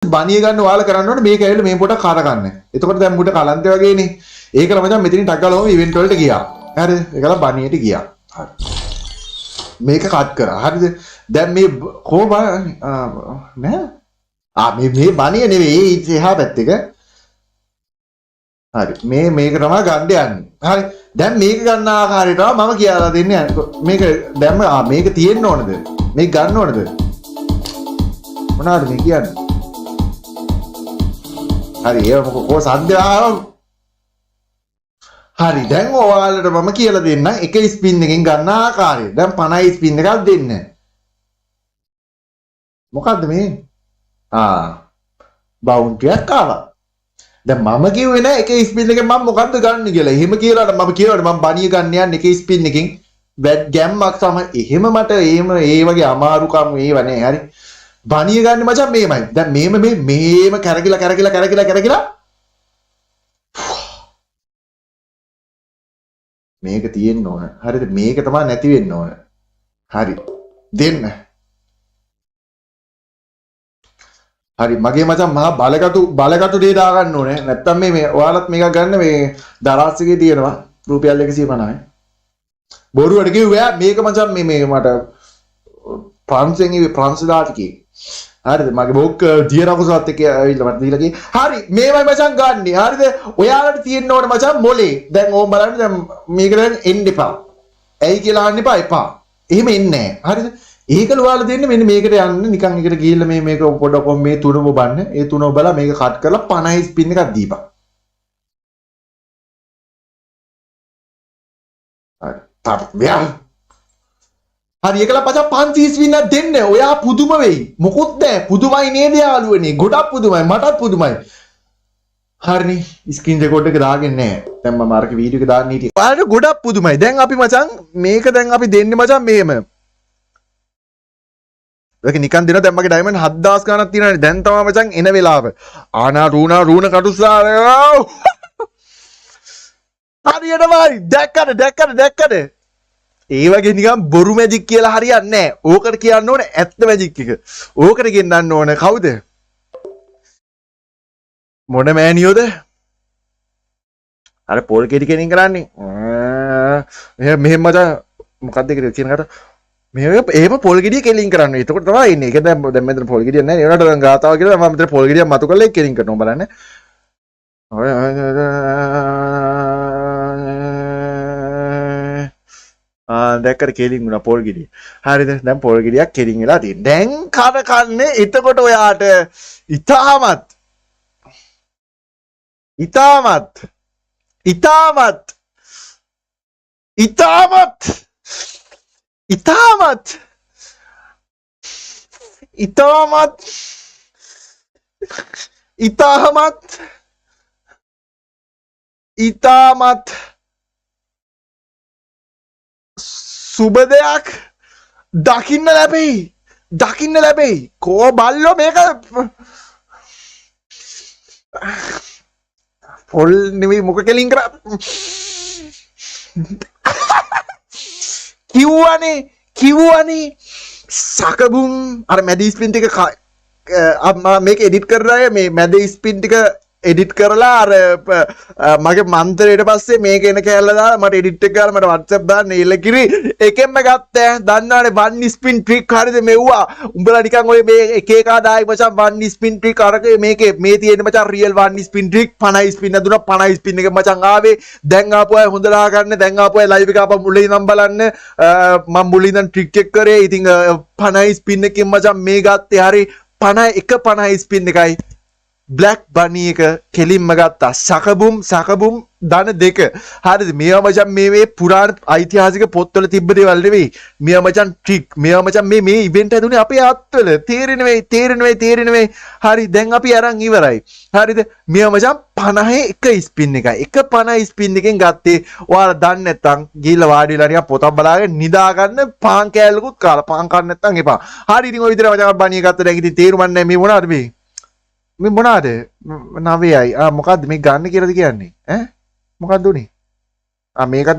බණිය ගන්න ඔයාලා කරන්න ඕනේ මේක ඇවිල්ලා මේ පොට කර ගන්න. එතකොට දැන් මුට කලන්තය වගේනේ. ඒකල මචං මෙතනින් ටක් ගාලා ඉවෙන්ට් වලට ගියා. හරිද? ඒකල බණියට ගියා. හරි. මේක කට් කරා. හරිද? දැන් මේ නෑ. මේ බණිය නෙවෙයි එහා පැත්තක. හරි. මේක තමයි ගන්න යන්නේ. හරි. දැන් මේක ගන්න ආකාරයට මම කියලා දෙන්නේ. මේක දැන් මේක තියෙන්න ඕනද? මේක ගන්න ඕනද? මොනවද මේ කියන්නේ? හරි ඒක මොකෝ සද්දාව. හරි දැන් ඔයාලට මම කියලා දෙන්න එක ස්පින් එකකින් ගන්න ආකාරය. දැන් 50 ස්පින් එකක් දෙන්න. මොකද්ද මේ? බවුන්ටියක් ආවා. දැන් මම කිව්වේ නෑ එක ස්පින් එකෙන් මම මොකද්ද ගන්න කියලා. එහෙම කියලාට මම කියනවාට මම බණිය ගන්න යන්නේ එක ස්පින් එකකින් වැට් ගැම්මක් තමයි. එහෙම මට ඒ වගේ අමාරුකම් ඒව නෑ. හරි. බණිය ගන්න මචං මේමයි. දැන් මේම කැරකිලා මේක තියෙන්න ඕන. හරිද? මේක තමයි නැති වෙන්න ඕන. හරි. දෙන්න. හරි මගේ මචං මහා බලකටු දේ දා ගන්න ඕනේ. නැත්තම් මේ ඔයාලත් මේක ගන්න මේ දරාස්සිකේ තියෙනවා රුපියල් 150යි. බොරුවට කිව්වා මේක මචං මේ මට ප්‍රංශ දාටිකේ. හරිද? මගේ බොක් දියරකුසත් එක්ක ඇවිල්ලා මට දීලා ගියේ. හරි මේවයි මචං ගන්න. හරිද? ඔයාලට තියෙන්න ඕනේ මචං මොලේ. දැන් ඕම් බලන්න දැන් මේක දැන් එන්න එපා. ඇයි කියලා අහන්න එපා. එහෙම එන්නේ නැහැ. හරිද? ඒකල ඔයාලා දෙන්න මෙන්න මේකට යන්න නිකන් එකට ගිහිල්ලා මේක පොඩක් මේ තුනම බලන්න. ඒ තුනම බලලා මේක කට් කරලා 50 ස්පින් එකක් දීපන්. හරි. තාප්පියා. හරි ඒකලා පචා 500 ස්පින් එකක් දෙන්න. ඔයා පුදුම වෙයි. මොකොත් නැහැ. පුදුමයි නේද යාළුවනේ. ගොඩක් පුදුමයි. මටත් පුදුමයි. හරිනේ. ස්ක්‍රීන් රෙකෝඩ් එක දාගෙන නැහැ. දැන් මම අරක වීඩියෝ එක දාන්න හිටියේ. ඔයාලට ගොඩක් පුදුමයි. දැන් අපි මචං මේක දැන් අපි දෙන්නේ මචං මෙහෙම. ඒක නිකන් දෙනවා දැන් මගේ ඩයමන්ඩ් 7000 ගණක් තියෙනවානේ දැන් තමයි මචං එන වෙලාව ආනා රූණ කටුසා හරියටමයි දැක්කද ඒ වගේ නිකන් බොරු මැජික් කියලා හරියන්නේ නැහැ ඕකට කියන්න ඕනේ ඇත්ත මැජික් එක ඕකට ගෙන්නන්න ඕනේ කවුද මොන මෑනියෝද අර පොල් කෙටි කෙනින් කරන්නේ මෙහෙම මචං මොකක්ද කියලා කියනකට එහෙම පොල් ගෙඩිය කෙලින් කරන්න. එතකොට තමයි ඉන්නේ. ඒක දැන් මෙතන පොල් ගෙඩියක් නැහැ. ඒනට දැන් ගාතාව කියලා මම මෙතන පොල් ගෙඩියක් මතු කරලා ඒක කෙලින් කරනවා බලන්න. දැක්කද කෙලින් වුණා පොල් ගෙඩිය. හරිද? දැන් පොල් ගෙඩියක් කෙලින් වෙලා තියෙනවා. දැන් කන කන්නේ එතකොට ඔයාට ඉතාමත් සුබ දෙයක් දකින්න ලැබෙයි කෝ බල්ලෝ මේක පොල් නෙවෙයි මොක කෙලින් කරා කිව්වනේ සකබුම් අර මැද ස්පින් ටික මේක එඩිට් කරලා මේ මැද ස්පින් ටික එඩිට් කරලා අර මගේ මන්තරයට පස්සේ මේක එන කැලලා දාලා මට එඩිට් එක ගාලා මට WhatsApp දාන්න එලකිරි එකෙන්ම ගත්තා දන්නවනේ වන් ස්පින් ට්‍රික් හරියද මෙව්වා උඹලා නිකන් ඔය මේ එක එක ආදායි මචං වන් ස්පින් ට්‍රික් අරක මේකේ මේ තියෙන මචං රියල් වන් ස්පින් ට්‍රික් 50 ස්පින් දුන්නා 50 ස්පින් එක මචං ආවේ දැන් ආපු අය හොඳලා ගන්න දැන් ආපු අය ලයිව් එක ආපහු මුලින් ඉඳන් බලන්න මම මුලින් ඉඳන් ට්‍රික් එක කරේ ඉතින් 50 ස්පින් එකකින් මචං මේ ගත්තේ හරි 50 ස්පින් එකයි Black Bunny එක කෙලින්ම ගත්තා සකබුම් දන දෙක හරිද මේවා මචං මේ පුරාණ ඓතිහාසික පොත්වල තිබ්බ දේවල් නෙවෙයි මේවා මචං ට්‍රික් මේවා මචං මේ ඉවෙන්ට් හැදුනේ අපේ අත්වල තේරෙන්නේ හරි දැන් අපි අරන් ඉවරයි හරිද මේවා මචං 51 ස්පින් එකයි එක 50 ස්පින් එකෙන් ගත්තේ ඔයාලා දන්නේ නැත්නම් ගිහිල්ලා වාඩි වෙලා නිකන් පොතක් බලාගෙන නිදා ගන්න පාන් කෑල්ලකුත් කාලා පාන් කන්න නැත්නම් එපා හරි ඉතින් ඔය විදිහට මචං බණිය ගත්ත දැන් ඉතින් තේරුම් නැහැ මේ මොනවද මේ මොනවාද 9යි මොකද්ද මේ ගන්න කියලාද කියන්නේ ඈ මොකක්ද උනේ මේකත්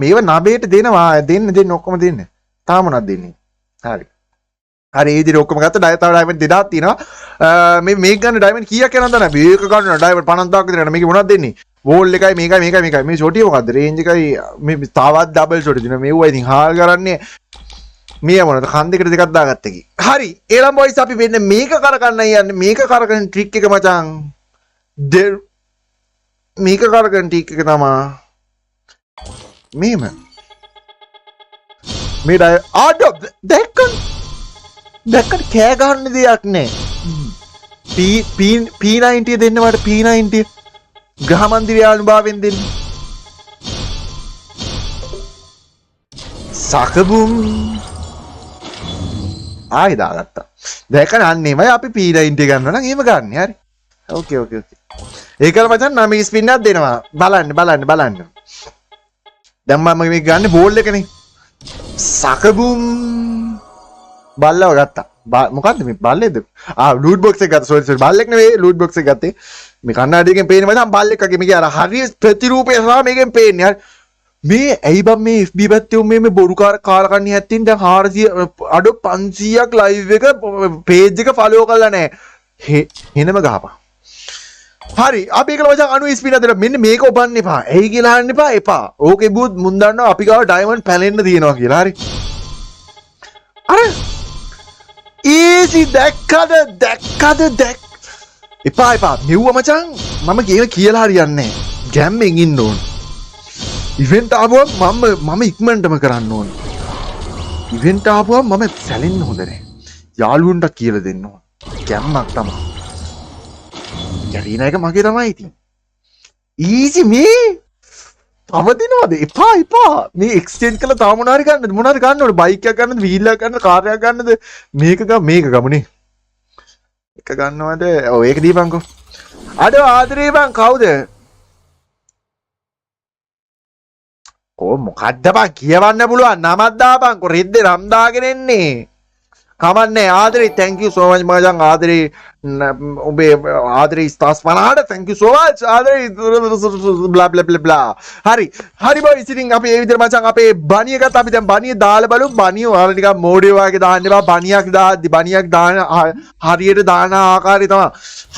මේව 9ට දෙනවා දෙන්න ඔක්කොම දෙන්න තාම මොනවද දෙන්නේ හරි හරි ඒ විදිහට ඔක්කොම ගත්තා ඩයමන්ඩ් 2000ක් තියෙනවා මේක ගන්න ඩයමන්ඩ් කීයක් යනවද නැහැ මේක ගන්න ඩයමන්ඩ් 50000ක් විතර යනවා මේක මොනවද දෙන්නේ වෝල් එකයි මේකයි මේ ෂොටි මොකද්ද රේන්ජ් එකයි මේ තාවත් ඩබල් ෂොටි දෙනවා මේවා ඉතින් හාල් කරන්නේ මේ මොනවද කන් දෙකට දෙකක් දාගත්ත එකේ හරි එළම් බොයිස් අපි වෙන්නේ මේක කරගන්න යන්නේ මේක කරගන්න ට්‍රික් එක මචං මේක කරගන්න ට්‍රික් එක තමයි මේම මේ ආඩ දැක්කන් කෑ ගන්න දෙයක් නෑ P90 දෙන්න මට P90 ග්‍රහ මන්දිරය අනුභවයෙන් දෙන්න සකබුම් ආයි දාගත්තා දැක්කන් අන්නේමයි අපි P90 ගන්නවා නම් එහෙම ගන්න හරි ඕකේ ඒකල මචං නම් ස්පින් එකක් දෙනවා බලන්න දැන් මම මේක ගන්න බෝල් එකනේ සකබුම් බල්ලව ගත්තා මොකද්ද මේ බල්ලේද ලූට් බොක්ස් එක ගත්තා සෝරි බල්ලෙක් නෙවෙයි ලූට් බොක්ස් එක ගත්තේ මේ කන්නාඩියකින් පේන්නේ මචං බල්ලෙක් වගේ මේක අර හරිය ප්‍රතිරූපය සහ මේකෙන් පේන්නේ හරි මේ ඇයි බම් මේ FB පැත්තේ මේ බොරුකාර කාලකන්ණි හැත්තින් දැන් 400 අඩු 500ක් ලයිව් එක පේජ් එක ෆලෝ කරලා නැහැ එනම ගහපන් හරි අපි ඒකල මචං 90 ස්පින් අතර මෙන්න මේක ඔබන්න එපා ඇයි කියලා අහන්න එපා ඕකේ බුත් මුන් දන්නවා අපි ගාව ඩයමන්ඩ් පැලෙන්න තියෙනවා කියලා හරි අර ඊසි දැක්කද එපා මෙව්ව මචං මම කියලා හරියන්නේ ගැම්මෙන් ඉන්න ඕන ඉවෙන්ට් ආවම මම ඉක්මනටම කරන්න ඕන ඉවෙන්ට් ආවම මම සැලෙන්න හොඳ නැහැ යාළුවන්ට කියලා දෙන්න ඕන ගැම්මක් තමයි යරීන එක මගේ තමයි ඉතින් ඊසි මේ අවදිනවද එපා මේ එක්ස්චේන්ජ් කරලා තව මොනාරි ගන්න ඕනේ බයික් එකක් ගන්නද වීල් එකක් ගන්නද කාර් එකක් ගන්නද මේක ගමුනේ එක ගන්නවද ඔව් ඒක දීපන්කෝ අඩ ආදරේ බං කවුද මොකද්ද බං කියවන්න පුළුවන් නමක් දාපන්කෝ රෙද්දේ නම් දාගෙන එන්නේ කමන්නේ ආදරේ thank you so much මචං ආදරේ ඔබේ ආදරේ stars 50ට thank you so much ආදරේ bla bla bla bla හරි බොයිස් ඉතින් අපි මේ විදිහට මචං අපේ බණිය ගත්තා අපි දැන් බණිය දාලා බලමු බණිය ඔයාලා නිකන් මෝඩේ වගේ දාන්න එපා බණියක් දාන හරියට දාන ආකාරය තමයි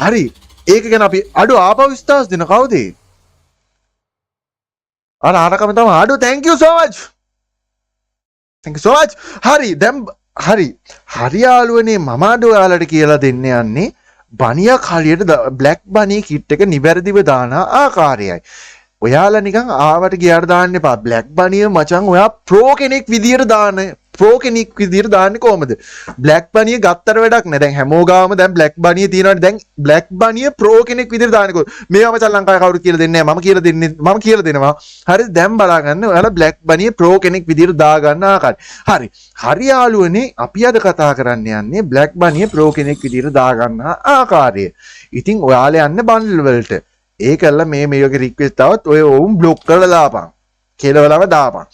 හරි ඒක ගැන අපි අඩු ආපහු ස්ටාර්ස් දෙන කවුද අරකම තමයි අඩු thank you so much හරි දැන් හරි යාළුවනේ මම අද ඔයාලට කියලා දෙන්න යන්නේ බණියක් හරියට බ්ලැක් බණී කිට් එක නිවැරදිව දාන ආකාරයයි. ඔයාලා නිකන් ආවට ගියාට දාන්න එපා. බ්ලැක් බණිය මචං ඔයා ප්‍රෝ කෙනෙක් විදියට දාන්නේ කොහමද? බ්ලැක් බණිය ගත්තට වැඩක් නෑ. දැන් හැමෝගාම දැන් බ්ලැක් බණිය තියෙනවානේ. දැන් බ්ලැක් බණිය ප්‍රෝ කෙනෙක් විදියට දාන්නේ කොහොමද? මේවා මචං ලංකාවේ කවුරුත් කියලා දෙන්නේ නෑ. මම කියලා දෙනවා. හරි දැන් බලාගන්න ඔයාලා බ්ලැක් බණිය ප්‍රෝ කෙනෙක් විදියට දා ගන්න ආකාරය. හරි යාළුවනේ අපි අද කතා කරන්න යන්නේ බ්ලැක් බණිය ප්‍රෝ කෙනෙක් විදියට දා ගන්න ආකාරය. ඉතින් ඔයාලා යන්න බන්ඩල් වලට. ඒකල්ල මේ වගේ රික්වෙස්ට් આવත් ඔය ඔවුන් බ්ලොක් කරලා දාපන්. කෙලවලව දාපන්.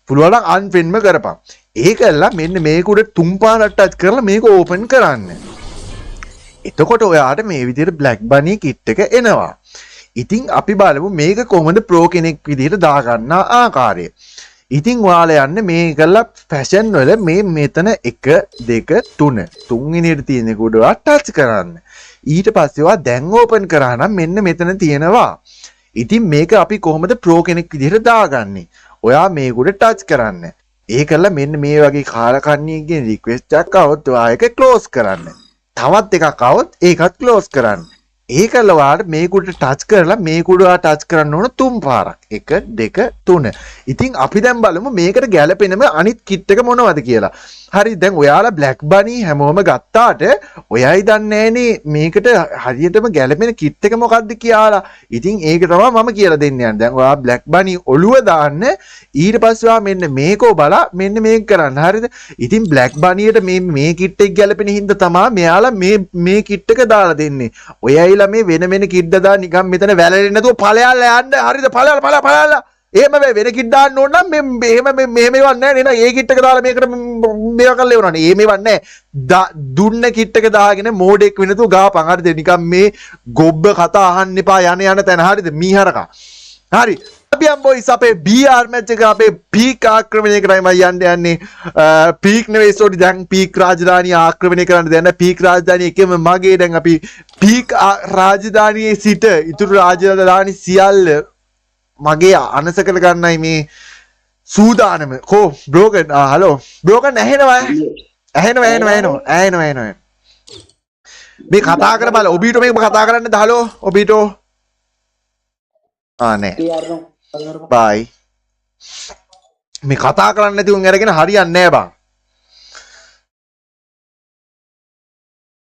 පුළුවන් නම් අන්ෆ්‍රෙන්ඩ්ම කරපන්. ඒකල්ල මෙන්න මේක උඩ තුන් පාරක් ටච් කරලා මේක ඕපන් කරන්න. එතකොට ඔයාට මේ විදිහට බ්ලැක් බනි කිට් එක එනවා. ඉතින් අපි බලමු මේක කොහොමද ප්‍රෝ කෙනෙක් විදිහට දාගන්න ආකාරය. ඉතින් ඔයාලා යන්න මේකල්ල ෆැෂන් වල මේ මෙතන 1 2 3 තුන්වෙනියට තියෙන කොට ඔයා ටච් කරන්න. ඊට පස්සේ ඔයා දැන් ඕපන් කරා නම් මෙන්න මෙතන තියෙනවා. ඉතින් මේක අපි කොහොමද ප්‍රෝ කෙනෙක් විදිහට දාගන්නේ? ඔයා මේකට ටච් කරන්න. ඒකල මෙන්න මේ වගේ කාලකන්ණියකින් රික්වෙස්ට් එකක් આવොත් ඔයා ඒක ක්ලෝස් කරන්න. තවත් එකක් આવොත් ඒකත් ක්ලෝස් කරන්න. ඒකල ඔයාට මේකට ටච් කරලා මේකට ඔයා ටච් කරන්න ඕන 3 පාරක්. 1 2 3. ඉතින් අපි දැන් බලමු මේකට ගැලපෙනම අනිත් කිට් එක මොනවද කියලා. හරි දැන් ඔයාලා බ්ලැක් බනි හැමෝම ගත්තාට ඔයයි දන්නේ නැහනේ මේකට හරියටම ගැලපෙන කිට් එක මොකක්ද කියලා. ඉතින් ඒක තමයි මම කියලා දෙන්න යන්නේ. දැන් ඔයා බ්ලැක් බනි ඔළුව දාන්න ඊට පස්සේ ඔයා මෙන්න මේකෝ බලා මෙන්න මේක කරන්න. හරිද? ඉතින් බ්ලැක් බනියට මේ කිට් එක ගැලපෙන හින්දා තමයි මෙයාලා මේ කිට් එක දාලා දෙන්නේ. ඔයයිලා මේ වෙන කිට් දා නිකන් මෙතන වැලලෙන්නේ නැතුව ඵලයල්ලා යන්න. හරිද? ඵලයල්ලා එහෙම වෙන කිට් දාන්න ඕන නම් මෙහෙම මේවත් නැහැ නේද? ඒ කිට් එක දාලා මේකට මේවා කරලා එවනවනේ. ඒ මේවත් නැහැ. දුන්න කිට් එක දාගෙන මෝඩෙක් වෙනතු ගාපන්. හරිද? නිකන් මේ ගොබ්බ කතා අහන්න එපා යන තැන. හරිද? මීහරකා. හරි. Fabian Boys අපේ BR match එක අපේ peak ආක්‍රමණය කරයි මම යන්නේ peak නෙවෙයි sorry දැන් peak රාජධානිය ආක්‍රමණය කරන්න දැන් peak රාජධානිය එකම මගේ දැන් අපි peak රාජධානියේ සිට ඉතුරු රාජධානි සියල්ල මගේ අනස කර ගන්නයි මේ සූදානම කො බ්‍රෝකන් හලෝ බ්‍රෝකන් ඇහෙනවා මේ කතා කර බල ඔබීටෝ මේක කතා කරන්නද හලෝ ඔබීටෝ නෑ බයි මේ කතා කරන්න නැති උන් අරගෙන හරියන්නේ නෑ බං